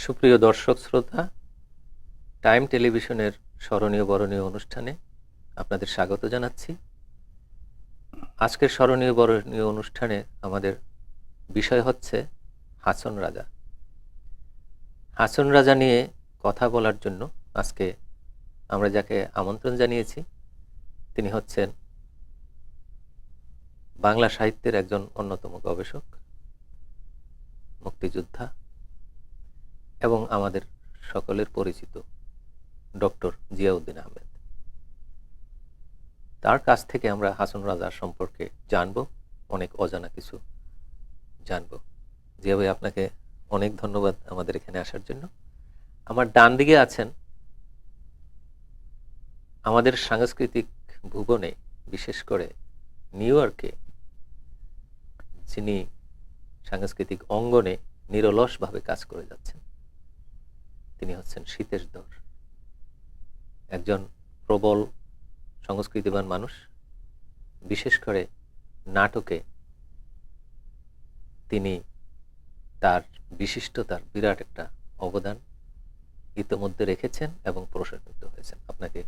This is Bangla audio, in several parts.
সুপ্রিয় দর্শক শ্রোতা, টাইম টেলিভিশনের স্মরণীয় বরণীয় অনুষ্ঠানে আপনাদের স্বাগত জানাচ্ছি। আজকের স্মরণীয় বরণীয় অনুষ্ঠানে আমাদের বিষয় হচ্ছে হাসন রাজা। হাসন রাজা নিয়ে কথা বলার জন্য আজকে আমরা যাকে আমন্ত্রণ জানিয়েছি তিনি হচ্ছেন বাংলা সাহিত্যের একজন অন্যতম গবেষক, মুক্তিযোদ্ধা এবং আমাদের সকলের পরিচিত ডক্টর জিয়াউদ্দিন আহমেদ। তার কাছ থেকে আমরা হাসন রাজার সম্পর্কে জানব, অনেক অজানা কিছু জানব। জিয়া ভাই, আপনাকে অনেক ধন্যবাদ আমাদের এখানে আসার জন্য। আমার ডান দিকে আছেন আমাদের সাংস্কৃতিক ভুবনে, বিশেষ করে নিউ ইয়র্কে যিনি সাংস্কৃতিক অঙ্গনে নিরলসভাবে কাজ করে যাচ্ছেন, তিনি হচ্ছেন সীতেশ ধর, একজন প্রবল সংস্কৃতিবান মানুষ। বিশেষ করে নাটকে তিনি তার বিশিষ্টতার বিরাট একটা অবদান ইতোমধ্যে রেখেছেন এবং প্রশংসিত হয়েছেন। আপনাকে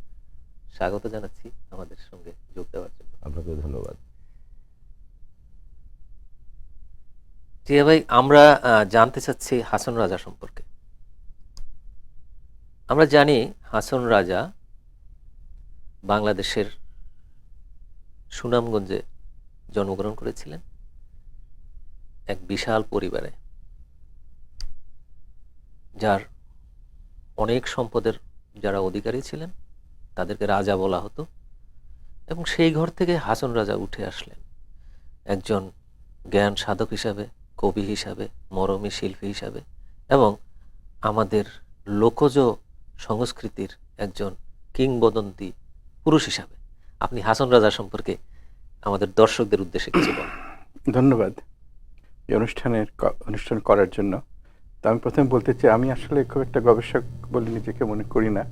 স্বাগত জানাচ্ছি আমাদের সঙ্গে যোগ দেওয়ার জন্য। আপনাকে ধন্যবাদ। জিয়া ভাই, আমরা জানতে চাচ্ছি হাসন রাজা সম্পর্কে। আমরা জানি হাসন রাজা বাংলাদেশের সুনামগঞ্জে জন্মগ্রহণ করেছিলেন, এক বিশাল পরিবারে, যার অনেক সম্পদের যারা অধিকারী ছিলেন তাদেরকে রাজা বলা হতো। এবং সেই ঘর থেকে হাসন রাজা উঠে আসলেন একজন জ্ঞান সাধক হিসাবে, কবি হিসাবে, মরমী শিল্পী হিসাবে এবং আমাদের লোকজ সংস্কৃতির একজন কিংবদন্তি পুরুষ হিসাবে। আপনি হাসন রাজা সম্পর্কে আমাদের দর্শকদের উদ্দেশ্যে কিছু বলেন। ধন্যবাদ এই অনুষ্ঠান করার জন্য। তো আমি প্রথমে বলতে চাই, আমি আসলে খুব একটা গবেষক বলে নিজেকে মনে করি না।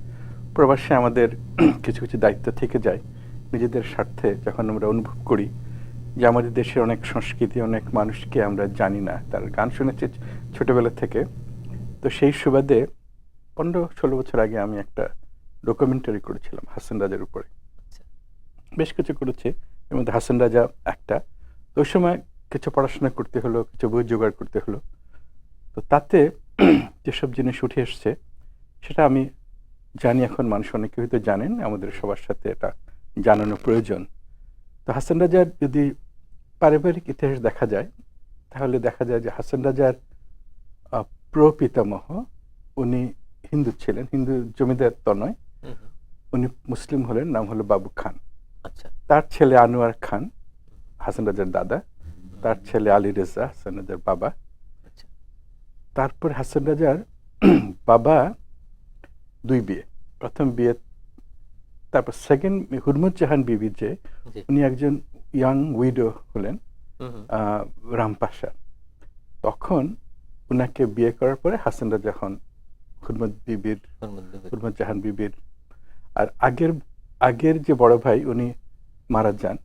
প্রবাসে আমাদের কিছু কিছু দায়িত্ব থেকে যায়, নিজেদের স্বার্থে যখন আমরা অনুভব করি যে আমাদের দেশের অনেক সংস্কৃতি, অনেক মানুষকে আমরা জানি না, তার গান শুনেছি ছোটবেলা থেকে। তো সেই সুবাদে 15-16 বছর আগে আমি একটা ডকুমেন্টারি করেছিলাম হাসন রাজার উপরে। বেশ কিছু করেছে, এর মধ্যে হাসন রাজা একটা। তো ওই সময় কিছু পড়াশোনা করতে হলো, কিছু বই জোগাড় করতে হলো। তো তাতে যেসব জিনিস উঠে এসছে সেটা আমি জানি, এখন মানুষ অনেকে হয়তো জানেন, আমাদের সবার সাথে এটা জানানো প্রয়োজন। তো হাসন রাজার যদি পারিবারিক ইতিহাস দেখা যায় তাহলে দেখা যায় যে হাসন রাজার প্রপিতামহ উনি হিন্দু ছিলেন, হিন্দু জমিদার তো নয়, উনি মুসলিম হলেন, নাম হলো বাবু খান। আচ্ছা। তার ছেলে আনোয়ার খান হাসন রাজার দাদা, তার ছেলে আলী রেজা হাসন রাজার বাবা। তারপর হাসন রাজার বাবা দুই বিয়ে, প্রথম বিয়ে, তারপর সেকেন্ড হুরমুজ্জাহান বিবি, যে উনি একজন ইয়াং উইডো হলেন রামপাশা। তখন উনাকে বিয়ে করার পরে হাসন রাজা হন হুরমুজ্জাহান বিবির। আর আগের যে বড় ভাই উনি মারা যান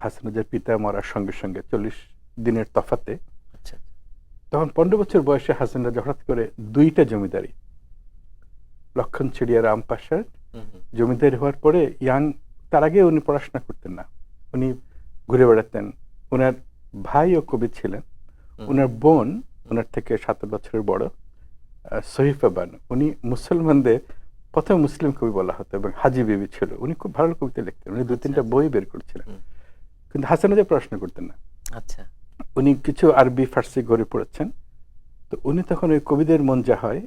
হাসন রাজার পিতা মরার সঙ্গে সঙ্গে 40 দিনের তফাতে। তখন 15 বছর বয়সে হাসন রাজা হঠাৎ করে দুইটা জমিদারি, লক্ষণ ছিড়িয়া রামপাশার জমিদারি হওয়ার পরে তার আগে উনি পড়াশোনা করতেন না, উনি ঘুরে বেড়াতেন। ওনার ভাইও কবি ছিলেন, ওনার বোন ওনার থেকে 7 বছরের বড়, সহিফা বানু, উনি মুসলমানদের প্রথম মুসলিম কবি বলা হতো, এবং হাজি বিবি ছিল, উনি খুব ভালো কবিতা লিখতেন, উনি 2-3টা বই বের করছিলেন। কিন্তু হাসন রাজা পড়াশোনা করতেন না। আচ্ছা। উনি কিছু আরবি ফার্সি ঘরে পড়েছেন। তো উনি তখন ওই কবিদের মন যা হয়,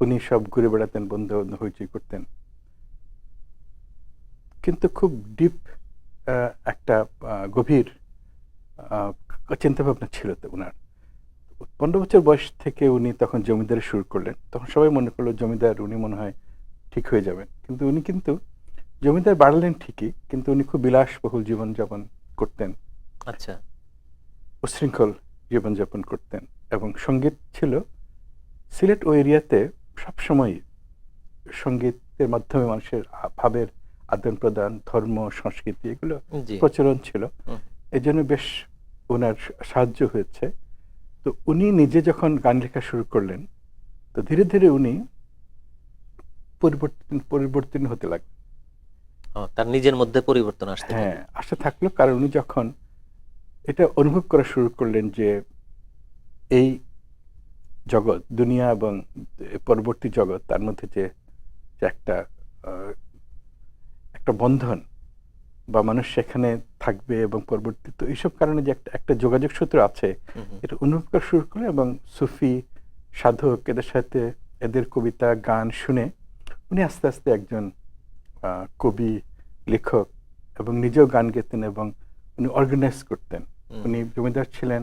উনি সব ঘুরে বেড়াতেন, বন্ধু বান্ধব হইচই করতেন। কিন্তু খুব ডিপ একটা গভীর চিন্তা ভাবনা ছিল তো উনার। 15 বছর বয়স থেকে উনি তখন জমিদারি শুরু করলেন। তখন সবাই মনে করলো জমিদার উনি মনে হয় ঠিক হয়ে যাবেন, কিন্তু উনি কিন্তু জমিদার বাড়লেন ঠিকই, কিন্তু উনি খুব বিলাসবহুল জীবনযাপন করতেন। আচ্ছা। উশৃঙ্খল জীবনযাপন করতেন, এবং সঙ্গীত ছিল সিলেট ও এরিয়াতে সবসময় সঙ্গীতের মাধ্যমে মানুষের ভাবের আদান প্রদান, ধর্ম, সংস্কৃতি এগুলো প্রচলন ছিল। এই জন্য বেশ ওনার সাহায্য হয়েছে। তো উনি নিজে যখন গান লেখা শুরু করলেন তো ধীরে ধীরে উনি পরিবর্তন হতে লাগলেন। তার নিজের মধ্যে পরিবর্তন আসতে হ্যাঁ, লাগলো। আশা থাকলো, কারণ উনি যখন এটা অনুভব করা শুরু করলেন যে এই জগৎ, দুনিয়া এবং পরবর্তী জগৎ, তার মধ্যে যে যে একটা বন্ধন বা মানুষ সেখানে থাকবে এবং পরবর্তী, তো এইসব কারণে যে একটা একটা যোগাযোগ সূত্র আছে, হুম, হুম, এটা অনুভব করা শুরু করলেন। এবং সুফি সাধক এদের সাথে এদের কবিতা গান শুনে উনি আস্তে আস্তে একজন কবি, লেখক, এবং নিজেও গান গেতেন এবং উনি অর্গানাইজ করতেন। হুম, উনি জমিদার ছিলেন,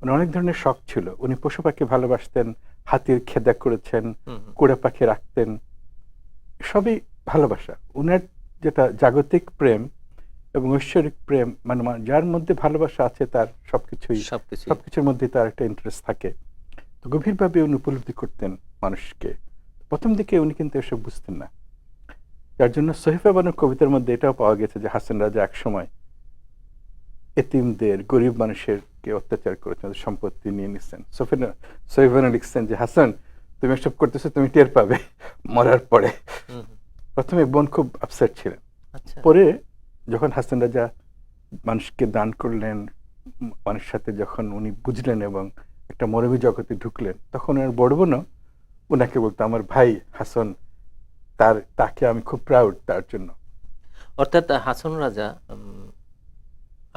উনি অনেক ধরনের শখ ছিল। উনি পশু পাখি ভালোবাসতেন, হাতির খেদা করেছেন, হুম, হুম। কুড়ে পাখি রাখতেন, সবই ভালোবাসা। উনার যেটা জাগতিক প্রেম এবং ঐশ্বরিক প্রেম, মানে যার মধ্যে ভালোবাসা আছে তার সবকিছুই, সবকিছুই। সবকিছুর মধ্যে তার একটা ইন্টারেস্ট থাকে। তো গভীরভাবে উনি উপলব্ধি করতেন মানুষকে। প্রথম দিকে উনি কিন্তু এসব বুঝতেন না, যার জন্য সহিফা বানুর কবিতার মধ্যে এটাও পাওয়া গেছে যে হাসান রাজা একসময় এতিমদের, গরিব মানুষেরকে অত্যাচার করেছেন, ওদের সম্পত্তি নিয়ে নিচ্ছেন। সহিফা বানু লিখছেন যে হাসান, তুমি এসব করতেছো, তুমি টের পাবে মরার পরে। হুম, হুম। প্রথমে বোন খুব আপসেট ছিলেন, আচ্ছা। পরে যখন হাসান রাজা মানুষকে দান করলেন, মানুষের সাথে যখন উনি বুঝলেন এবং একটা মরমী জগতে ঢুকলেন, তখন ওনার বড় বোনও ওনাকে বলতো আমার ভাই হাসান, তাকে আমি খুব প্রাউড তার জন্য। অর্থাৎ হাসন রাজা,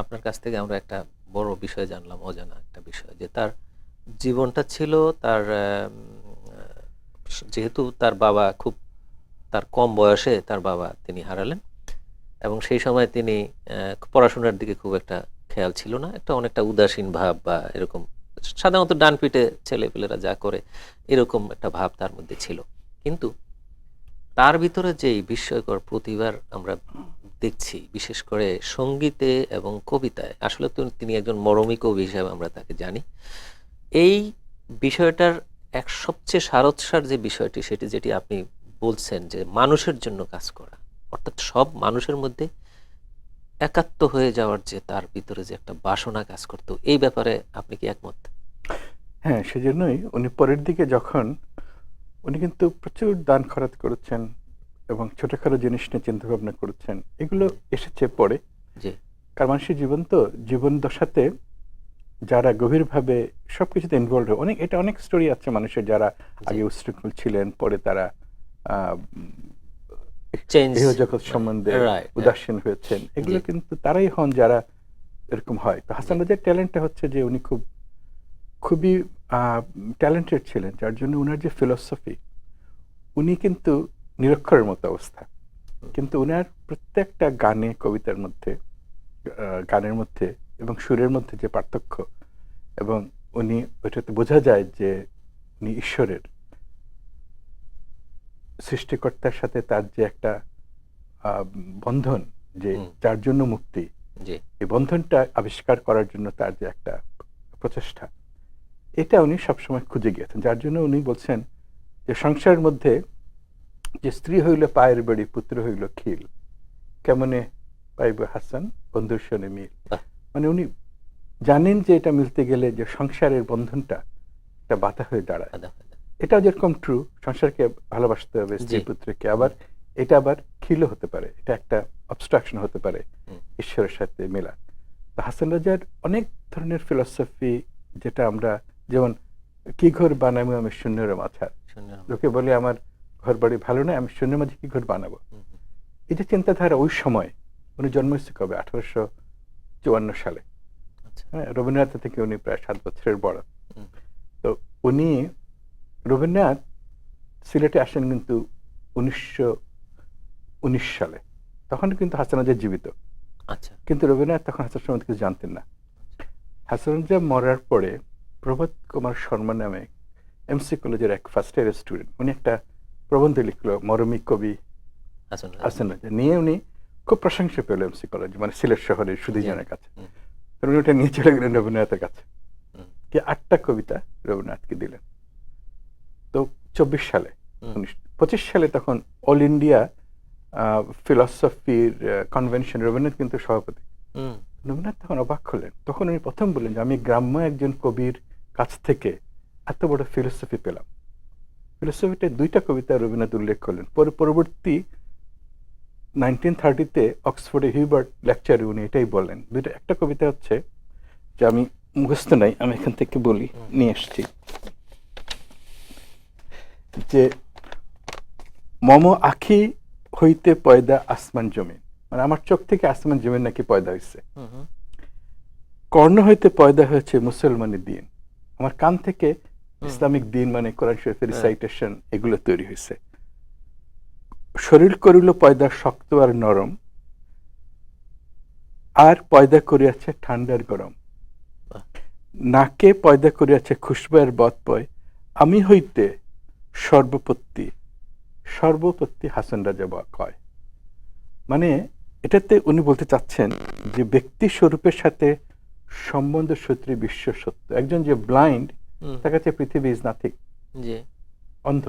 আপনার কাছ থেকে আমরা একটা বড় বিষয় জানলাম, অজানা একটা বিষয়, যে তার জীবনটা ছিল তার যেহেতু তার বাবা খুব, তার কম বয়সে তার বাবা তিনি হারালেন, এবং সেই সময় তিনি পড়াশোনার দিকে খুব একটা খেয়াল ছিল না, একটা অনেকটা উদাসীন ভাব বা এরকম, সাধারণত ডান পিটে ছেলেপেলেরা যা করে এরকম একটা ভাব তার মধ্যে ছিল। কিন্তু তার ভিতরে যেই বিস্ময়কর প্রতিভার আমরা দেখছি, বিশেষ করে সঙ্গীতে এবং কবিতায়, আসলে তো তিনি একজন মরমী কবি হিসেবে আমরা তাকে জানি। এই বিষয়টার এক সবচেয়ে সারস্যার যে বিষয়টি, সেটি যেটি আপনি বলছেন যে মানুষের জন্য কাজ করা, অর্থাৎ সব মানুষের মধ্যে একাত্ম হয়ে যাওয়ার যে তার ভিতরে যে একটা বাসনা কাজ করতো, এই ব্যাপারে আপনি কি একমত? হ্যাঁ, সেজন্যই উনি পরের দিকে যখন উনি কিন্তু প্রচুর দান খরচ করেছেন এবং ছোটখাটো জিনিস নিয়ে চিন্তা ভাবনা করেছেন, এগুলো এসেছে পরে। জি, কারণ মানুষের জীবন তো, জীবন দশাতে যারা গভীরভাবে সবকিছুতে ইনভলভ হয়, এটা অনেক স্টোরি আছে মানুষের, যারা জি। আগে উশৃঙ্খল ছিলেন, পরে তারা আহ, চেঞ্জ, ইহজগৎ সম্বন্ধে রাইট। উদাসীন হয়েছেন। এগুলো জি, কিন্তু তারাই হন যারা এরকম হয়। তো হাসান জি, রাজার ট্যালেন্টটা হচ্ছে যে উনি খুবই ট্যালেন্টেড ছিলেন, যার জন্য উনার যে ফিলসফি, উনি কিন্তু নিরক্ষরের মতো অবস্থা, কিন্তু উনার প্রত্যেকটা গানে, কবিতার মধ্যে, গানের মধ্যে এবং সুরের মধ্যে যে পার্থক্য, এবং উনি ওইটাতে বোঝা যায় যে উনি ঈশ্বরের, সৃষ্টিকর্তার সাথে তার যে একটা বন্ধন, যে হুম, যার জন্য মুক্তি, জি, এই বন্ধনটা আবিষ্কার করার জন্য তার যে একটা প্রচেষ্টা, এটা উনি সবসময় খুঁজে গিয়েছেন। যার জন্য উনি বলছেন যে সংসারের মধ্যে যে স্ত্রী হইল পায়ের বেড়ি, পুত্র হইল খিল, কেমনে পাইব হাসান বন্ধুর সনে মিল। বাহ, মানে উনি জানেন যে এটা মিলতে গেলে যে সংসারের বন্ধনটা একটা বাধা হয়ে দাঁড়ায়। আদা, আদা। এটাও যেরকম ট্রু, সংসারকে ভালোবাসতে হবে, স্ত্রী জি, পুত্রকে, আবার এটা আবার খিলও হতে পারে, এটা একটা অবস্ট্রাকশন হতে পারে হুম, ঈশ্বরের সাথে মেলা। তো হাসান রাজার অনেক ধরনের ফিলসফি, যেটা আমরা, যেমন কি ঘর বানাবো আমি শূন্যের মাথার, শুনলাম। লোকে বলে আমার ঘর বাড়ি ভালো নয়, আমি শূন্যের মাঝে কি ঘর বানাবো। হুম, হুম, এই যে চিন্তাধারা, ওই সময় উনি জন্ম হয়েছে কবে, 1854 সালে। আচ্ছা, হ্যাঁ, রবীন্দ্রনাথ থেকে উনি প্রায় 7 বছরের বড়। হুম, তো উনি, রবীন্দ্রনাথ সিলেটে আসেন কিন্তু 1919 সালে, তখন কিন্তু হাসান রাজা জীবিত, আচ্ছা, কিন্তু রবীন্দ্রনাথ তখন হাসান সম্বন্ধে কিছু জানতেন না। হাসান রাজা মরার পরে প্রভাত কুমার শর্মা নামে এমসি কলেজের এক ফার্স্ট ইয়ারের স্টুডেন্ট, উনি একটা প্রবন্ধ লিখলো মরমী কবি হাসান রাজা। হাসান রাজা নিয়ে, উনি খুব প্রশংসা পেল এমসি কলেজ, মানে সিলেট শহরের জি, সুধীজনের কাছে। হুম, তো উনি ওটা নিয়ে চলে গেলেন রবীন্দ্রনাথের কাছে, হুম, কি 8টা কবিতা রবীন্দ্রনাথকে দিলেন। তো 24 সালে, হুম, 25 সালে তখন অল ইন্ডিয়া ফিলসফির কনভেনশন, রবীন্দ্রনাথ কিন্তু সভাপতি। হুম, রবীন্দ্রনাথ তখন অবাক হলেন, তখন উনি প্রথম বললেন যে আমি গ্রাম্য একজন কবির কাছ থেকে এত বড় ফিলসফি পেলাম। ফিলোসফিতে দুইটা কবিতা রবীন্দ্রনাথ উল্লেখ করলেন। পরবর্তী 1930-তে অক্সফোর্ডে হিউবার্ট লেকচারে উনি এটাই বলেন। দুইটা, একটা কবিতা হচ্ছে, যে আমি মুখস্থ নাই, আমি এখান থেকে বলি, নিয়ে এসছি, যে মম আখি হইতে পয়দা আসমান জমিন, মানে আমার চোখ থেকে আসমান জমিন নাকি পয়দা হয়েছে। কর্ণ হইতে পয়দা হয়েছে মুসলমানি দিন, আমার কান থেকে ইসলামিক দিন মানে কোরআন শরীফের রিসাইটেশন এগুলো তৈরি হয়েছে। শরীর করিল পয়দা শক্ত আর নরম, আর পয়দা করিয়াছে ঠান্ডার গরম। নাকে পয়দা করিয়াছে খুশবু আর বৎপয়, আমি হইতে সর্বপত্তি সর্বপত্তি হাসান রাজা কয়। মানে এটাতে উনি বলতে চাচ্ছেন যে ব্যক্তি স্বরূপের সাথে সম্বন্ধ সূত্রে বিশ্ব সত্য। একজন যে ব্লাইন্ড, তার কাছে পৃথিবী ইজ নাথিং, অন্ধ।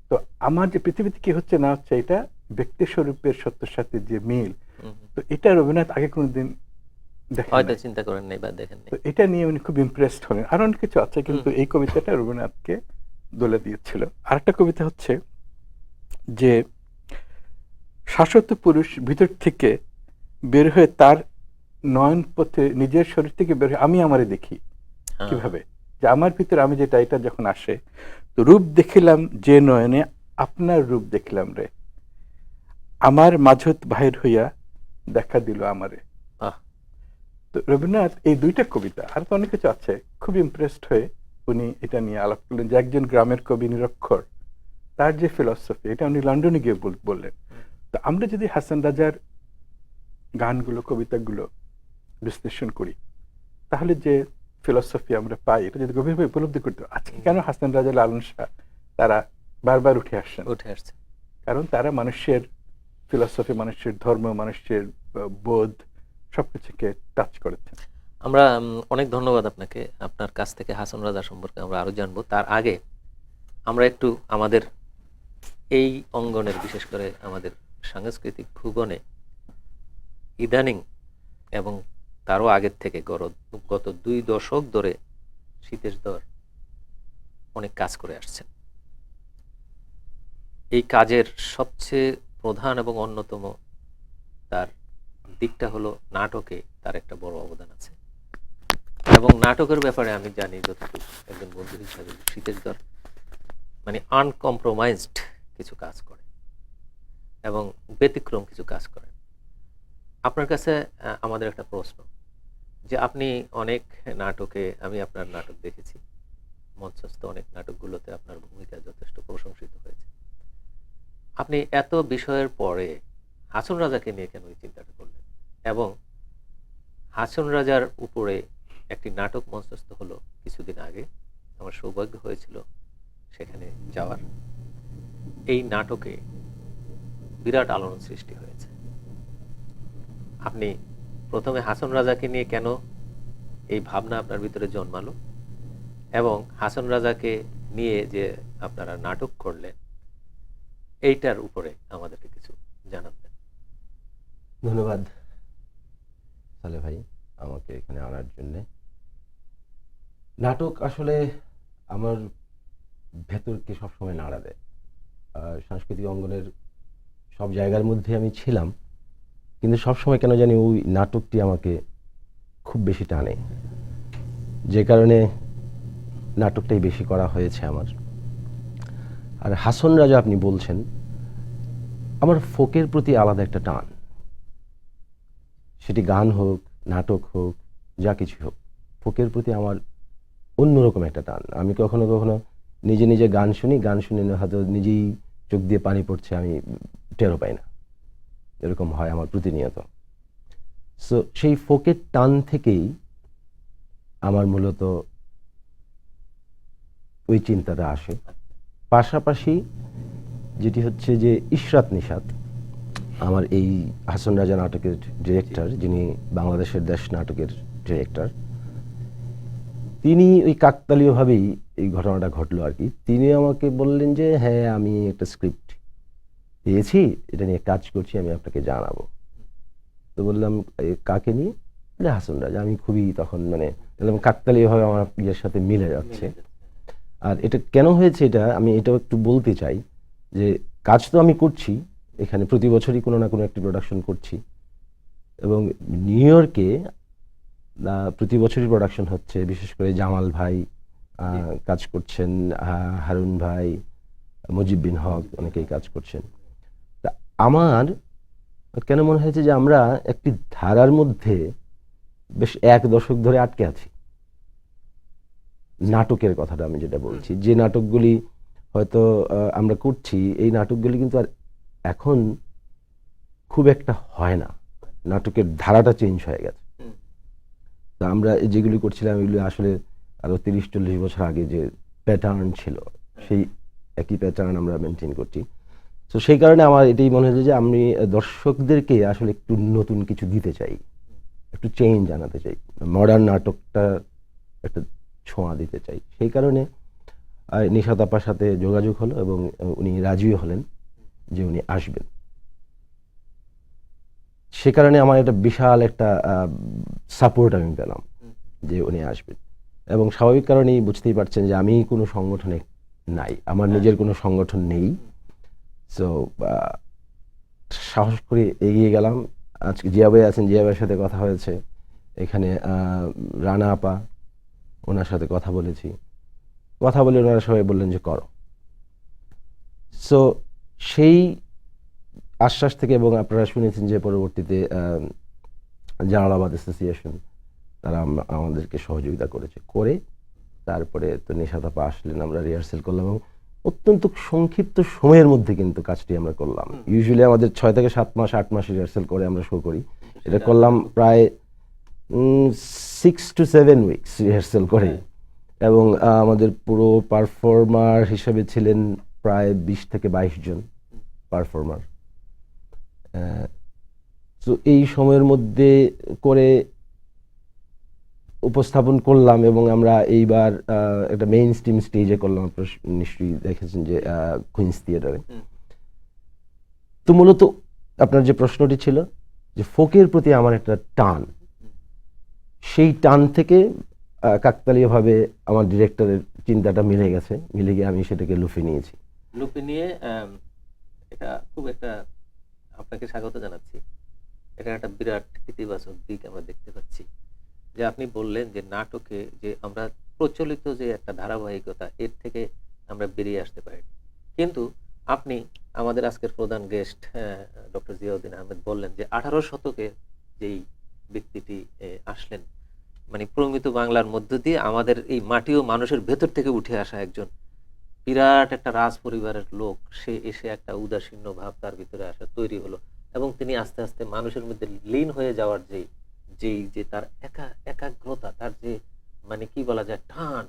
তো আমার যে পৃথিবীতে কি হচ্ছে না হচ্ছে, এটা ব্যক্তি স্বরূপের সত্যের সাথে যে মিল, তো এটা রবীন্দ্রনাথ আগে কোনোদিন হয়তো চিন্তা করেন নাই বা দেখেন নাই। তো এটা নিয়ে উনি খুব ইমপ্রেসড হলেন। আরো অনেক কিছু আছে, কিন্তু এই কবিতাটা রবীন্দ্রনাথকে দোলে দিয়েছিল। আরেকটা কবিতা হচ্ছে যে শাশ্বত পুরুষ ভিতর থেকে বের হয়ে তার নয়ন পথে নিজের শরীর থেকে বের হয়ে আমি আমারে দেখি। কিভাবে? যে আমার ভিতরে আমি যেটা, এটা যখন আসে, তো রূপ দেখিলাম যে নয়নে আপনার রূপ দেখিলাম রে, আমার মাঝত বাহির হইয়া দেখা দিল আমারে। তো রবীন্দ্রনাথ এই দুইটা কবিতা, আর তো অনেক কিছু আছে, খুব ইমপ্রেসড হয়ে উনি এটা নিয়ে আলাপ করলেন যে একজন গ্রামের কবি নিরক্ষর, তার যে ফিলসফি, এটা উনি লন্ডনে গিয়ে বললেন। তো আমরা যদি হাসান রাজার গানগুলো, কবিতাগুলো বিশ্লেষণ করি, তাহলে যে ফিলসফি আমরা পাই, এটা যদি গভীরভাবে উপলব্ধি করতে, আজকে কেন হাসান রাজা, লালন শাহ তারা বারবার উঠে আসছে, কারণ তারা মানুষের ফিলসফি, মানুষের ধর্ম, মানুষের বোধ সবকিছুকে টাচ করেছে। আমরা অনেক ধন্যবাদ আপনাকে। আপনার কাছ থেকে হাসান রাজা সম্পর্কে আমরা আরো জানবো। তার আগে আমরা একটু আমাদের এই অঙ্গনের, বিশেষ করে আমাদের সাংস্কৃতিক ভুবনে ইদানিং এবং তারও আগের থেকে গত 2 দশক ধরে শীতেশ দর অনেক কাজ করে আসছেন। এই কাজের সবচেয়ে প্রধান এবং অন্যতম তার দিকটা হলো নাটকে তার একটা বড় অবদান আছে। এবং নাটকের ব্যাপারে আমি জানি যতটুকু একজন বন্ধু হিসাবে, শীতেশ দর মানে আনকম্প্রোমাইজড কিছু কাজ করে এবং ব্যতিক্রম কিছু কাজ করেন। আপনার কাছে আমাদের একটা প্রশ্ন, যে আপনি অনেক নাটকে, আমি আপনার নাটক দেখেছি, মঞ্চস্থ অনেক নাটকগুলোতে আপনার ভূমিকা যথেষ্ট প্রশংসিত হয়েছে। আপনি এত বিষয়ের পরে হাসন রাজাকে নিয়ে কেন এই চিন্তাটা করলেন? এবং হাসন রাজার উপরে একটি নাটক মঞ্চস্থ হলো কিছুদিন আগে, আমার সৌভাগ্য হয়েছিল সেখানে যাওয়ার। এই নাটকে বিরাট আলোড়ন সৃষ্টি হয়েছে। আপনি প্রথমে হাসন রাজাকে নিয়ে কেন এই ভাবনা আপনার ভিতরে জন্মালো, এবং হাসন রাজাকে নিয়ে যে আপনারা নাটক করলেন, এইটার উপরে আমাদেরকে কিছু জানাবেন। ধন্যবাদ সালে ভাই আমাকে এখানে আনার জন্য। নাটক আসলে আমার ভেতরকে সবসময় নাড়া দেয়। সাংস্কৃতিক অঙ্গনের সব জায়গার মধ্যে আমি ছিলাম, কিন্তু সবসময় কেন জানি ওই নাটকটি আমাকে খুব বেশি টানে, যে কারণে নাটকটাই বেশি করা হয়েছে আমার। আর হাসন রাজা আপনি বলছেন, আমার ফোকের প্রতি আলাদা একটা টান, সেটি গান হোক, নাটক হোক, যা কিছু হোক, ফোকের প্রতি আমার অন্যরকম একটা টান। আমি কখনো কখনো নিজে নিজে গান শুনি, গান শুনে হয়তো নিজেই চোখ দিয়ে পানি পড়ছে, আমি টেরও পাই না, এরকম হয় আমার প্রতিনিয়ত। সো সেই ফোকের টান থেকেই আমার মূলত ওই চিন্তাটা আসে। পাশাপাশি যেটি হচ্ছে যে ইশরাত নিশাত, আমার এই হাসন রাজা নাটকের ডিরেক্টর, যিনি বাংলাদেশের দেশ নাটকের ডিরেক্টর, তিনি ওই কাকতালীয়ভাবেই এই ঘটনাটা ঘটলো আর কি। তিনি আমাকে বললেন যে হ্যাঁ, আমি একটা স্ক্রিপ্ট পেয়েছি, এটা নিয়ে কাজ করছি, আমি আপনাকে জানাবো। তো বললাম কাকে নিয়ে? হাসন রাজা। আমি খুবই তখন মানে কাকতালীয়ভাবে আমার ইয়ের সাথে মিলে যাচ্ছে। আর এটা কেন হয়েছে এটা আমি এটাও একটু বলতে চাই, যে কাজ তো আমি করছি এখানে, প্রতি বছরই কোনো না কোনো একটি প্রোডাকশন করছি, এবং নিউ ইয়র্কে প্রতি বছরই প্রোডাকশন হচ্ছে, বিশেষ করে জামাল ভাই কাজ করছেন, হারুন ভাই, মুজিব বিন হক অনেকেই কাজ করছেন। তা আমার কেন মনে হয়েছে যে আমরা একটি ধারার মধ্যে বেশ 1 দশক ধরে আটকে আছি। নাটকের কথাটা আমি যেটা বলছি, যে নাটকগুলি হয়তো আমরা করছি, এই নাটকগুলি কিন্তু আর এখন খুব একটা হয় না, নাটকের ধারাটা চেঞ্জ হয়ে গেছে। তো আমরা যেগুলি করছিলাম এগুলি আসলে আরো 30-40 বছর আগে যে প্যাটার্ন ছিল, সেই একই প্যাটার্ন আমরা মেনটেন করছি। তো সেই কারণে আমার এটাই মনে হয়েছে যে আমি দর্শকদেরকে আসলে একটু নতুন কিছু দিতে চাই, একটু চেঞ্জ আনাতে চাই, মডার্ন নাটকটা একটা ছোঁয়া দিতে চাই। সেই কারণে নিশাত আপার সাথে যোগাযোগ হলো এবং উনি রাজিও হলেন যে উনি আসবেন। সে কারণে আমার একটা বিশাল একটা সাপোর্ট আমি পেলাম যে উনি আসবেন, এবং স্বাভাবিক কারণেই বুঝতেই পারছেন যে আমি কোনো সংগঠনে নাই, আমার নিজের কোনো সংগঠন নেই। সো সাহস করে এগিয়ে গেলাম। আজকে জিয়া ভাই আছেন, জিয়া ভাইয়ের সাথে কথা হয়েছে, এখানে রানা আপা, ওনার সাথে কথা বলেছি, কথা বলে ওনারা সবাই বললেন যে করো। সো সেই আশ্বাস থেকে, এবং আপনারা শুনেছেন যে পরবর্তীতে জালালাবাদ অ্যাসোসিয়েশন তারা আমাদেরকে সহযোগিতা করে তারপরে তো নিশাত আপা আসলেন, আমরা রিহার্সেল করলাম এবং অত্যন্ত সংক্ষিপ্ত সময়ের মধ্যে কিন্তু কাজটি আমরা করলাম। ইউজুয়ালি আমাদের 6 থেকে 7 মাস 8 মাস রিহার্সেল করে আমরা শো করি, এটা করলাম প্রায় 6 to 7 উইকস রিহার্সেল করে। এবং আমাদের পুরো পারফর্মার হিসেবে ছিলেন প্রায় 20 থেকে 22 জন পারফর্মার। তো এই সময়ের মধ্যে করে উপস্থাপন করলাম, এবং আমরা এইবার একটা মেইন স্ট্রিম স্টেজে করলাম, আপনারা নিশ্চয়ই দেখেছেন যে কুইন্স থিয়েটারে। তো মূলত আপনার যে প্রশ্নটি ছিল যে ফোকের প্রতি আমার একটা টান, সেই টান থেকে কাকতালীয়ভাবে আমার ডিরেক্টরের চিন্তাটা মিলে গেছে, মিলে গিয়ে আমি সেটাকে লুফে নিয়েছি। লুপে নিয়ে এটা খুব একটা আপনাকে স্বাগত জানাচ্ছি। এটা একটা বিরাট ইতিবাচক দিক আমরা দেখতে পাচ্ছি, যে আপনি বললেন যে নাটকে যে আমরা প্রচলিত যে একটা ধারাবাহিকতা, এর থেকে আমরা বেরিয়ে আসতে পারি, কিন্তু আপনি আমাদের আজকের প্রধান গেস্ট ডক্টর জিয়াউদ্দিন আহমেদ বললেন যে 18 শতকে যেই ব্যক্তিটি আসলেন, মানে প্রমিত বাংলার মধ্য দিয়ে আমাদের এই মাটি ও মানুষের ভেতর থেকে উঠে আসা একজন বিরাট একটা রাজ পরিবারের লোক, সে এসে একটা উদাসীন্য ভাব তার ভিতরে আসা তৈরি হলো, এবং তিনি আস্তে আস্তে মানুষের মধ্যে লীন হয়ে যাওয়ার যে তার একাগ্রতা, তার যে মানে কি বলা যায় টান,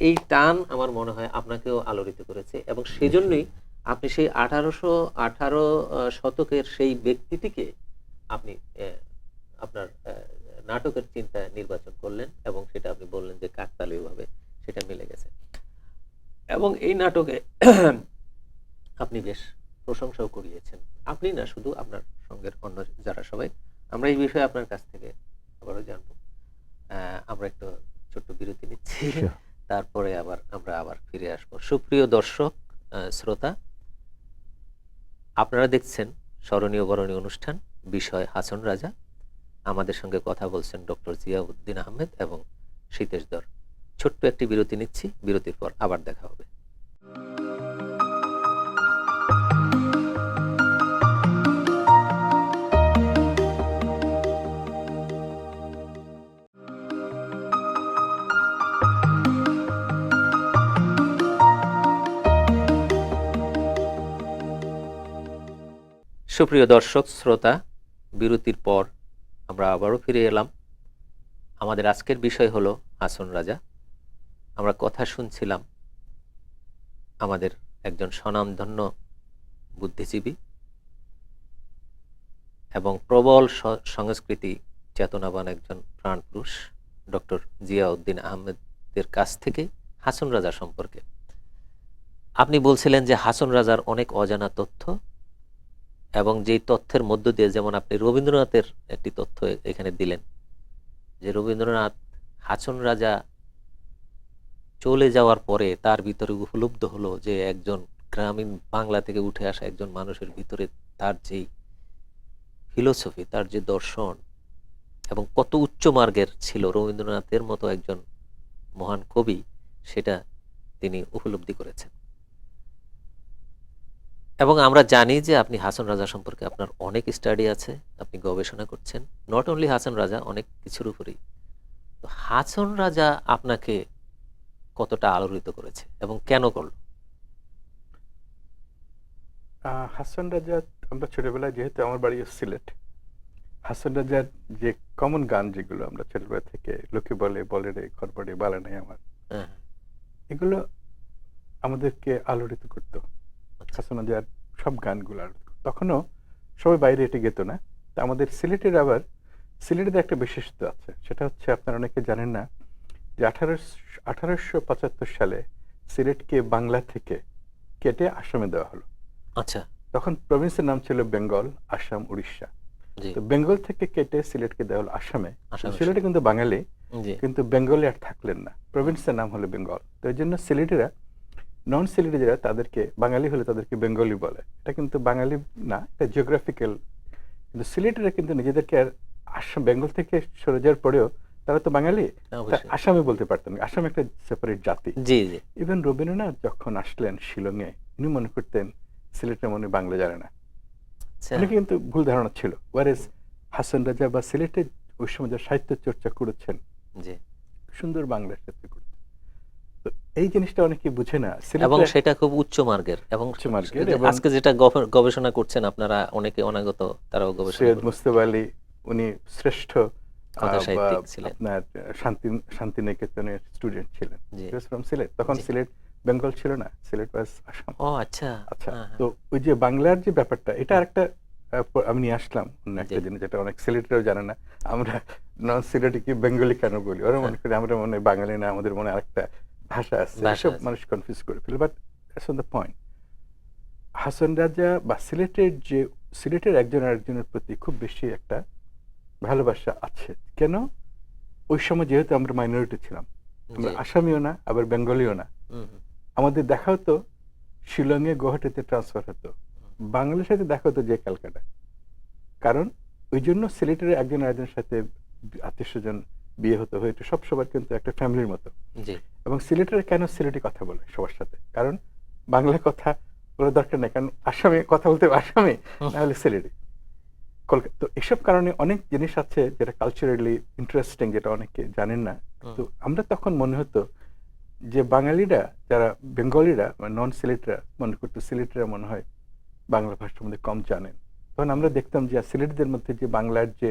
এই টান আমার মনে হয় আপনাকেও আলোড়িত করেছে, এবং সেজন্যই আপনি সেই 1818 শতকের সেই ব্যক্তিটিকে আপনি আপনার নাটকের চিন্তায় নির্বাচন করলেন, এবং সেটা আপনি বললেন যে কাকতালীয়ভাবে সেটা মিলে গেছে। এবং এই নাটকে আপনি বেশ প্রশংসাও করিয়েছেন, আপনি না শুধু, আপনার সঙ্গের অন্য যারা সবাই। আমরা এই বিষয়ে আপনার কাছ থেকে আবারও জানবো। আমরা একটু ছোট্ট বিরতি নিচ্ছি, তারপরে আমরা আবার ফিরে আসবো। সুপ্রিয় দর্শক শ্রোতা, আপনারা দেখছেন স্মরণীয় বরণীয় অনুষ্ঠান, বিষয় হাসন রাজা। আমাদের সঙ্গে কথা বলছেন ডক্টর জিয়াউদ্দিন আহমেদ এবং সীতেশ দর। ছোট্ট একটি বিরতি নিচ্ছি, বিরতির পর আবার দেখা হবে। সুপ্রিয় দর্শক শ্রোতা, বিরতির পর আমরা আবারও ফিরে এলাম। আমাদের আজকের বিষয় হলো হাসন রাজা। আমরা কথা শুনছিলাম আমাদের একজন স্বনামধন্য বুদ্ধিজীবী এবং প্রবল সংস্কৃতি চেতনাবান একজন প্রাণপুরুষ ডক্টর জিয়াউদ্দিন আহমেদের কাছ থেকে হাসন রাজা সম্পর্কে আপনি বলছিলেন যে হাসন রাজার অনেক অজানা তথ্য, এবং যেই তথ্যের মধ্য দিয়ে, যেমন আপনি রবীন্দ্রনাথের একটি তথ্য এখানে দিলেন, যে রবীন্দ্রনাথ হাসন রাজা চলে যাওয়ার পরে তার ভিতরে উপলব্ধ হলো যে একজন গ্রামীণ বাংলা থেকে উঠে আসা একজন মানুষের ভিতরে তার যেই ফিলোসফি, তার যে দর্শন এবং কত উচ্চ মার্গের ছিল রবীন্দ্রনাথের মতো একজন মহান কবি, সেটা তিনি উপলব্ধি করেছেন। এবং আমরা জানি যে আপনি হাসন রাজা সম্পর্কে আপনার অনেক স্টাডি আছে, আপনি গবেষণা করছেন, নট অনলি হাসন রাজা, অনেক কিছুর উপরেই। তো হাসন রাজা আপনাকে কতটা আলোড়িত করেছে এবং কেন করলো? হাসান রাজা, আমরা ছোটবেলায়, যেহেতু আমার বাড়ি সিলেট, হাসান রাজার যে কমন গান যেগুলো আমরা ছোটবেলা থেকে, লোকে বলে বলে রে ঘর বাড়ি বালা নাই আমার, হ্যাঁ, এগুলো আমাদেরকে আলোড়িত করতো। আচ্ছা, হাসান রাজার সব গানগুলো আলোড়িত করতো। তখনও সবাই বাইরে এটি গেত না। তা আমাদের সিলেটের আবার, সিলেটের একটা বিশেষত্ব আছে, সেটা হচ্ছে আপনারা অনেকে জানেন না যে 1875 সালে সিলেটকে বাংলা থেকে কেটে আসামে দেওয়া হলো। আচ্ছা, তখন প্রভিন্সের নাম ছিল বেঙ্গল, আসাম, উড়িষ্যা। জি, তো বেঙ্গল থেকে কেটে সিলেটকে দেওয়া হলো আসামে। আসামে। সিলেটে কিন্তু বাঙালি, জি, কিন্তু বেঙ্গলে আর থাকলেন না, প্রভিন্সের নাম হলো বেঙ্গল। তো এই জন্য সিলেটিরা, নন সিলেটি যারা, তাদেরকে বাঙালি হলে তাদেরকে বেঙ্গলি বলে। এটা কিন্তু বাঙালি না, এটা জিওগ্রাফিক্যাল। কিন্তু সিলেটিরা কিন্তু নিজেদেরকে আর আসাম, বেঙ্গল থেকে সরে যাওয়ার পরেও তারা তো বাঙালি, তা অবশ্যই। আসামি বলতে পারতেন না। আসাম একটা সেপারেট জাতি। জি, জি, ইভেন রবীন্দ্রনাথ যখন আসলেন শিলংয়ে, উনি মনে করতেন সিলেটের মনে বাংলা জানে না। আচ্ছা, অনেকে কিন্তু ভুল ধারণা ছিল। ওয়ারেস হাসান রাজা বা সিলেটে ওই সময় যে সাহিত্য চর্চা করেছেন, জি। সুন্দর বাংলার সাথে করেছেন। তো এই জিনিসটা অনেকে বুঝে না। এবং সিলেটে সেটা খুব উচ্চ মার্গের এবং উচ্চ মার্গের, যে এবং আজকে যেটা গবেষণা করছেন আপনারা অনেকে অনাগত, তারাও গবেষণা সৈয়দ করবেন। মুস্তফা আলী, উনি শ্রেষ্ঠ কথা সাহিত্যিক বা ছিলেন। আপনার শান্তিনিকেতনের স্টুডেন্ট ছিলেন। জি, ফ্রম সিলেট। তখন জি। সিলেট বেঙ্গল ছিল না, সিলেট ওয়াজ আসাম। ও আচ্ছা, আচ্ছা, হ্যাঁ, তো হ্যাঁ, ওই যে বাংলার যে ব্যাপারটা, এটা আরেকটা আমি নিয়ে আসলাম অন্য একটা জি, জিনিস, যেটা অনেক সিলেটেরও জানে না। আমরা নন সিলেটি কি বেঙ্গলি কেন বলি, ওরা মনে করি আমরা মনে হয় বাঙালি না, আমাদের মনে আরেকটা ভাষা আছে, ভাষা এসব আছে। মানুষ কনফিউজ করে ফেলে। But that's on the point. Hasan রাজা বা সিলেটের যে, সিলেটের একজন আরেকজনের প্রতি খুব বেশি একটা ভালোবাসা আছে। কেন? ওই সময় যেহেতু আমরা মাইনরিটি ছিলাম, আমরা জি, আসামিও না, আবার বেঙ্গলিও না। হুম, হুম, আমাদের দেখা হতো শিলংয়ে, গুয়াহাটিতে ট্রান্সফার হতো, বাংলার সাথে দেখা হতো যে ক্যালকাটায়। কারণ ওই জন্য সিলেটের একজন আরেকজনের সাথে আত্মীয় স্বজন বিয়ে হতো, হয়তো সব সবার কিন্তু একটা ফ্যামিলির মতো। জি, এবং সিলেটের কেন সিলেটি কথা বলে সবার সাথে, কারণ বাংলা কথা বলার দরকার নেই, কারণ আসামে কথা বলতে হবে আসামে, না হলে সিলেটি। কলকাতা। তো এসব কারণে অনেক জিনিস আছে যেটা কালচারালি ইন্টারেস্টিং, যেটা অনেকে জানেন না। তো আমরা তখন মনে হতো যে বাঙালিরা, যারা বেঙ্গলিরা নন সিলেটরা, মনে করতো সিলেটিরা মনে হয় বাংলা ভাষার মধ্যে কম জানেন। তখন আমরা দেখতাম যে সিলেটিদের মধ্যে যে বাংলার যে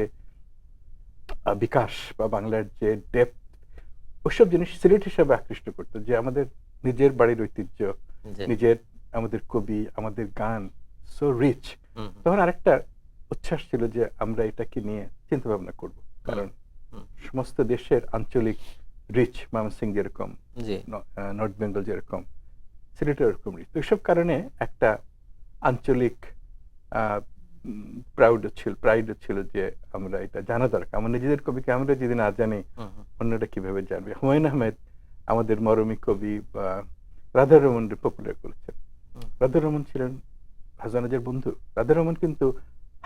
বিকাশ বা বাংলার যে ডেপথ, ওইসব জিনিস সিলেট হিসাবে আকৃষ্ট করতো, যে আমাদের নিজের বাড়ির ঐতিহ্য, জি, নিজের, আমাদের কবি, আমাদের গান, সো রিচ। হুম, তখন আরেকটা উচ্ছ্বাস ছিল যে আমরা এটাকে নিয়ে চিন্তা ভাবনা করব, কারণ হুম, সমস্ত দেশের আঞ্চলিক রিচ, ময়মনসিংহ যেরকম, জি, নর্থ বেঙ্গল যেরকম, সিলেটের এরকম রিচ। তো এইসব কারণে একটা আঞ্চলিক প্রাইড ছিল যে আমরা এটা জানা দরকার। আমার নিজেদের কবিকে আমরা যদি না জানি, হুম, হুম, অন্যরা কিভাবে জানবে? হুমায়ুন আহমেদ আমাদের মরমী কবি, বা রাধারমন পপুলার করেছেন। হুম, রাধারমন ছিলেন হাসান রাজার বন্ধু। রাধারমন কিন্তু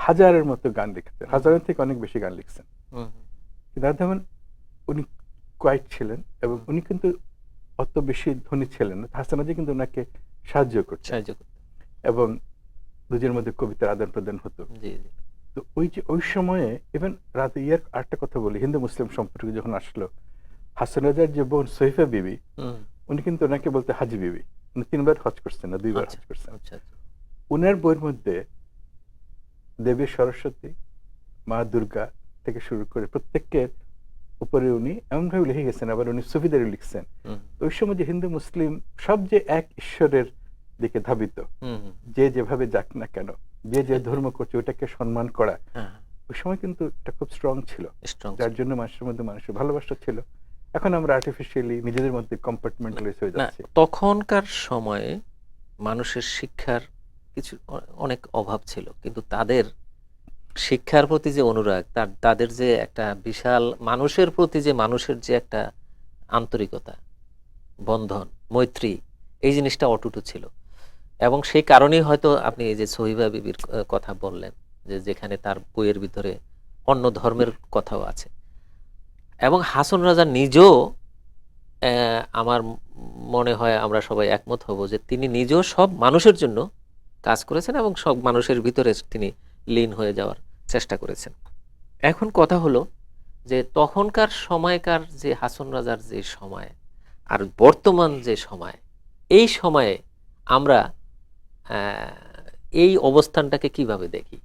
হাজারের মতো গান লিখেছেন, হাজারের থেকে অনেক বেশি গান লিখছেন। হুম, কিন্তু রাধারমন, উনি কোয়াইট ছিলেন, এবং উনি কিন্তু অত বেশি ধনী ছিলেন না। হাসান রাজা কিন্তু ওনাকে সাহায্য করতেন, সাহায্য করতে। এবং দুজনের মধ্যে কবিতার আদান প্রদান হতো। জি, জি, তো ওই যে ওই সময়ে, ইভেন রাতে ইয়ার আরেকটা কথা বলি, হিন্দু মুসলিম সম্পর্ক যখন আসলো, হাসান রাজার যে বোন সৈফা বিবি, হুম, উনি কিন্তু ওনাকে বলতে হাজি বিবি। উনি 3 বার হজ করছেন, না 2 বার আচ্ছা, হজ করছেন। আচ্ছা, আচ্ছা, উনার বইয়ের মধ্যে দেবী সরস্বতী, মা দুর্গা থেকে শুরু করে প্রত্যেকের উপরে উনি এমনভাবে লিখে গেছেন, আবার উনি সুফিদারি লিখছেন। হুম, তো ওই সময় যে হিন্দু মুসলিম সব যে এক ঈশ্বরের দিকে ধাবিত, হুম, হুম, যে যেভাবে যাক না কেন, যে যে ধর্ম করছে ওটাকে সম্মান করা, হ্যাঁ, ওই সময় কিন্তু এটা খুব স্ট্রং ছিল, স্ট্রং, যার জন্য মানুষের মধ্যে মানুষের ভালোবাসা ছিল। এখন আমরা আর্টিফিশিয়ালি নিজেদের মধ্যে কম্পার্টমেন্টালাইজ হয়ে না যাচ্ছি। তখনকার সময়ে মানুষের শিক্ষার কিছু অনেক অভাব ছিল, কিন্তু তাদের শিক্ষার প্রতি যে অনুরাগ, তাদের যে একটা বিশাল মানুষের প্রতি যে মানুষের যে একটা আন্তরিকতা, বন্ধন, মৈত্রী, এই জিনিসটা অটুট ছিল। এবং সেই কারণেই হয়তো আপনি এই যে সহিবা বিবির কথা বললেন, যে যেখানে তার বইয়ের ভিতরে অন্য ধর্মের কথাও আছে। এবং হাসন রাজা নিজেও আমার মনে হয় আমরা সবাই একমত হব যে তিনি নিজেও সব মানুষের জন্য কাজ করেছেন এবং সব মানুষের ভিতরে তিনি লীন হয়ে যাওয়ার চেষ্টা করেছেন। এখন কথা হলো যে তখনকার সময়কার যে হাসন রাজার যে সময় আর বর্তমান যে সময়, এই সময়ে আমরা এই অবস্থানটাকে কিভাবে দেখি?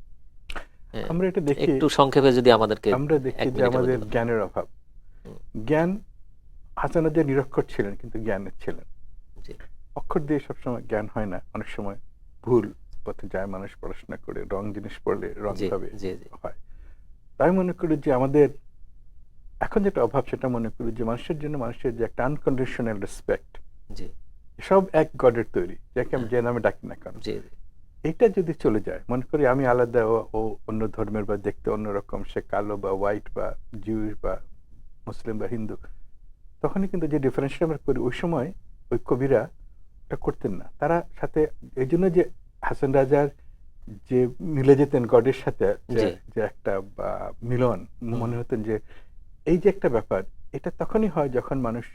আমরা এটা দেখি, একটু সংক্ষেপে যদি আমাদেরকে আমরা দেখি এক যে মিনিটের আমাদের মধ্যে বলেন। জ্ঞানের অভাব। জ্ঞান, হাসান রাজা নিরক্ষর ছিলেন কিন্তু জ্ঞানের ছিলেন। জি অক্ষর দিয়ে সবসময় জ্ঞান হয় না, অনেক সময় ভুল পথে যায় মানুষ পড়াশোনা করে, রং জিনিস পড়লে রং জি ভাবে জি জি হয়। তাই মনে করি যে আমাদের এখন যেটা অভাব সেটা মনে করি যে মানুষের জন্য মানুষের যে একটা আনকন্ডিশনাল রেসপেক্ট, জি সব এক গডের তৈরি, যাকে আমি হ্যাঁ। যে নামে ডাকি না কেন, জি জি এটা যদি চলে যায়, মনে করি আমি আলাদা, ও অন্য ধর্মের বা দেখতে অন্যরকম, সে কালো বা হোয়াইট বা জিউস বা মুসলিম বা হিন্দু, তখনই কিন্তু যে ডিফারেন্সটা আমরা করি, ওই সময় ওই কবিরা এটা করতেন না। তারা সাথে এই জন্য যে হাসান রাজার যে মিলে যেতেন গডের সাথে, জি যে একটা মিলন, মনে হতেন যে এই যে একটা ব্যাপার, এটা তখনই হয় যখন মানুষ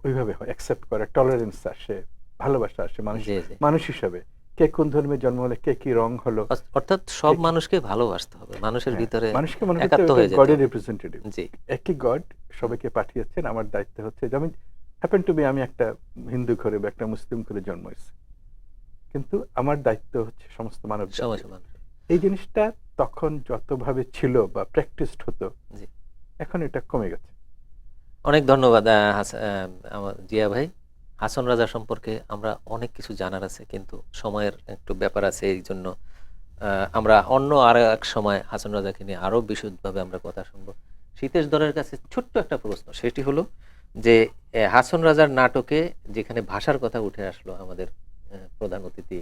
ওইভাবে হয়, অ্যাকসেপ্ট করে, টলারেন্স আসে, ভালোবাসা আসে মানুষ জি জি মানুষ হিসাবে। কে কোন ধর্মে জন্ম হলে কে কি রং হলো, অর্থাৎ সব ঠিক। মানুষকে ভালোবাসতে হবে, মানুষের হ্যাঁ, ভিতরে মানুষকে মনে করতে একাত্ম হবে হয়ে যেতে গডের হবে। রিপ্রেজেন্টেটিভ, জি একই গড সবাইকে পাঠিয়েছেন। আমার দায়িত্ব হচ্ছে যে আমি হ্যাপেন টু বি, আমি একটা হিন্দু ঘরে বা একটা মুসলিম ঘরে জন্ম হয়েছি, কিন্তু আমার দায়িত্ব হচ্ছে সমস্ত মানব সমাজ জাতি। মানুষ। এই জিনিসটা তখন যতভাবে ছিল বা প্র্যাকটিসড হতো, জি এখন এটা কমে গেছে। অনেক ধন্যবাদ আমার জিয়া ভাই। হাসন রাজা সম্পর্কে আমরা অনেক কিছু জানার আছে, কিন্তু সময়ের একটু ব্যাপার আছে, এই জন্য আমরা অন্য আরো এক সময় হাসন রাজাকে নিয়ে আরো বিশদভাবে আমরা কথা শুনবো। সীতেশ দরের কাছে ছোট্ট একটা প্রশ্ন, সেটি হলো যে হাসন রাজার নাটকে যেখানে ভাষার কথা উঠে আসলো, আমাদের প্রধান অতিথি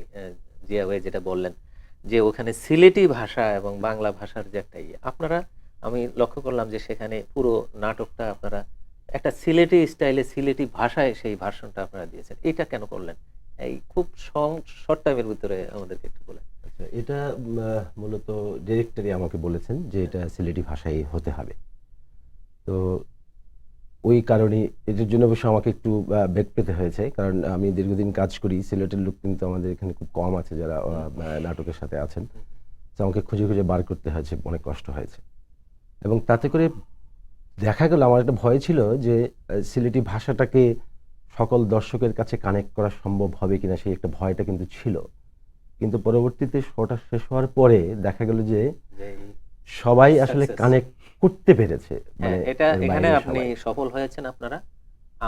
জিয়া ভাই যেটা বললেন যে ওখানে সিলেটি ভাষা এবং বাংলা ভাষার যে একটা আপনারা, আমি লক্ষ্য করলাম যে সেখানে পুরো নাটকটা আপনারা একটা সিলেটি স্টাইলে সিলেটি ভাষায় সেই ভার্সনটা আপনারা দিয়েছেন। এটা কেন করলেন? এই খুব শর্ট টাইমের ভিতরে আমাদেরকে একটু বলেন। আচ্ছা, এটা মূলত ডিরেক্টরই আমাকে বলেছেন যে এটা সিলেটি ভাষায় হতে হবে। তো ওই কারণে এটার জন্য অবশ্য আমাকে একটু বেগ পেতে হয়েছে, কারণ আমি দীর্ঘদিন কাজ করি, সিলেটের লোক কিন্তু আমাদের এখানে খুব কম আছে যারা নাটকের সাথে আছেন। তো আমাকে খুঁজে খুঁজে বার করতে হয়েছে, অনেক কষ্ট হয়েছে। এবং তাতে করে দেখা গেল আমার একটা ভয় ছিল যে সিলেটি ভাষাটাকে সকল দর্শকের কাছে কানেক্ট করা সম্ভব হবে কিনা, সেই একটা ভয়টা কিন্তু ছিল। কিন্তু পরবর্তীতে শোটা শেষ হওয়ার পরে দেখা গেল যে সবাই আসলে Success. কানেক্ট করতে পেরেছে, হ্যাঁ, মানে এটা এর এখানে বাইরে আপনি সবাই। সফল হয়েছেন আপনারা।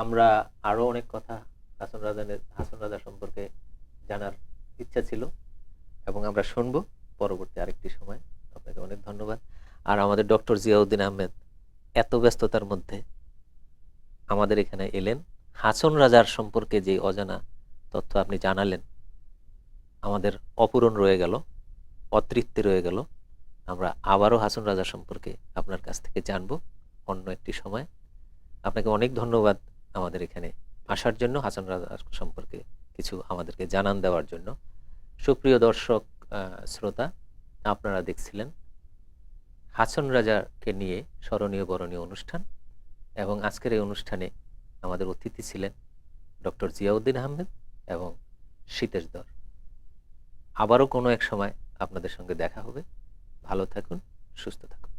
আমরা আরো অনেক কথা হাসন রাজা সম্পর্কে জানার ইচ্ছা ছিল এবং আমরা শুনবো পরবর্তী আরেকটি সময়। আপনাকে অনেক ধন্যবাদ। আর আমাদের ডক্টর জিয়াউদ্দিন আহমেদ এত ব্যস্ততার মধ্যে আমাদের এখানে এলেন, হাসন রাজার সম্পর্কে যে অজানা তথ্য আপনি জানালেন, আমাদের অপূরণ রয়ে গেল, অতৃপ্তি রয়ে গেল। আমরা আবারও হাসন রাজা সম্পর্কে আপনার কাছ থেকে জানবো অন্য একটি সময়। আপনাকে অনেক ধন্যবাদ আমাদের এখানে আসার জন্য, হাসন রাজা সম্পর্কে কিছু আমাদেরকে জানান দেওয়ার জন্য। সুপ্রিয় দর্শক শ্রোতা, আপনারা দেখছিলেন হাসন রাজাকে নিয়ে স্মরণীয় বরণীয় অনুষ্ঠান, এবং আজকের এই অনুষ্ঠানে আমাদের অতিথি ছিলেন ডক্টর জিয়াউদ্দিন আহমেদ এবং সীতেশ দর। আবারও কোনো এক সময় আপনাদের সঙ্গে দেখা হবে। ভালো থাকুন, সুস্থ থাকুন।